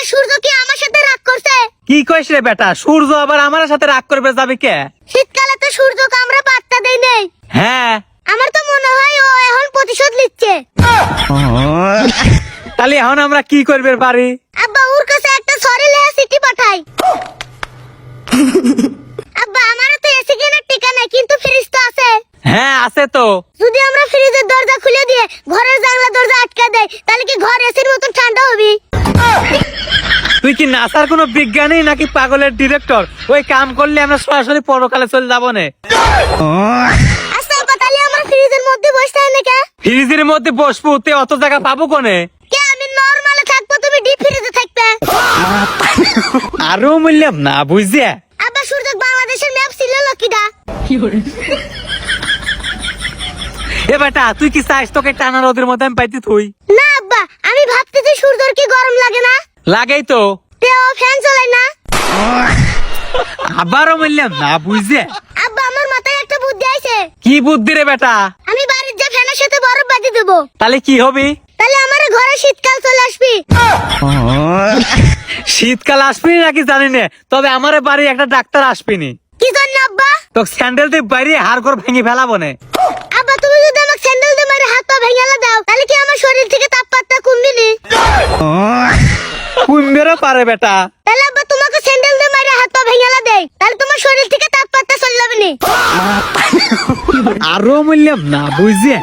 সূর্য কি আমার সাথে রাগ করছে? কি কইস রে বেটা, সূর্য আবার আমার সাথে রাগ করবে যাবে কে? শীতকালে তো সূর্যকে আমরা পাত্তা দেই নাই। হ্যাঁ, আমার তো মনে হয় ও এখন প্রতিশোধ নিচ্ছে। তাহলে এখন আমরা কি করবে পারি? আব্বা ওর কাছে একটা সরি লেখা চিঠি পাঠাই। আব্বা আমারও তো এসি কেনার টিকা নাই, কিন্তু ফ্রিজ তো আছে। হ্যাঁ আছে তো। যদি আমরা ফ্রিজের দরজা খুলে দিয়ে ঘরের জানলা দরজা আটকে দেই, তাহলে কি ঘর এসির মতন ঠান্ডা হবে? তুই কি নাসার কোনো বিজ্ঞানী নাকি পাগলের ডিরেক্টর? ওই কাম করলে আমরা সরাসরি পরকালে চলে যাবো না। আচ্ছা আব্বা, তাহলে আমার ফ্রিজের মধ্যে বসে থাকে না কে? ফ্রিজের মধ্যে বসবো, তে অত জায়গা পাবো কোনে? কে আমি নরমালে থাকবো, তুমি ডিপ ফ্রিজে থাকবে। আরো বললাম না বুঝছে। আব্বা সূর্য বাংলাদেশের ম্যাপ ছিল লকিদা। এ বেটা তুই কি চাস তোকে টানা রোদের মধ্যে আমি পাইতে তুই? না আব্বা, আমি ভাবতেছি সূর্যর কি গরম লাগে না? লাগেই তো। তে ও ফ্যান চালায় না? আবারও বললাম না বুঝছে। আব্বা আমার মাথায় একটা বুদ্ধি আইছে। কি বুদ্ধি রে বেটা? আমি বাড়ির যে ফ্যানের সাথে বরফ বাঁধি দেবো, তাহলে কি হবে? তাহলে আমার ঘরে শীতকাল চলে আসবি। শীতকাল আসবি নাকি জানি না, তবে আমার বাড়ি একটা ডাক্তার আসবিনি। কি জন্য আব্বা? তো স্যান্ডেল দিয়ে বাইরে হাড় করে ভেঙে ফেলাবো না। আব্বা তুমি যদি আমাকে স্যান্ডেল দিয়ে মারে হাত পা ভেঙে দাও, তাহলে কি আমার শরীর থেকে তাপমাত্রা কমবে নি? কুম্বেরও পারে বেটা। তাহলে আব্বা তোমাকে স্যান্ডেল দিয়ে মারে হাত পা ভেঙে দেয়, তাহলে তোমার শরীর থেকে তাপমাত্রা চলে যাবে নি? আরো বললাম না বুঝছে।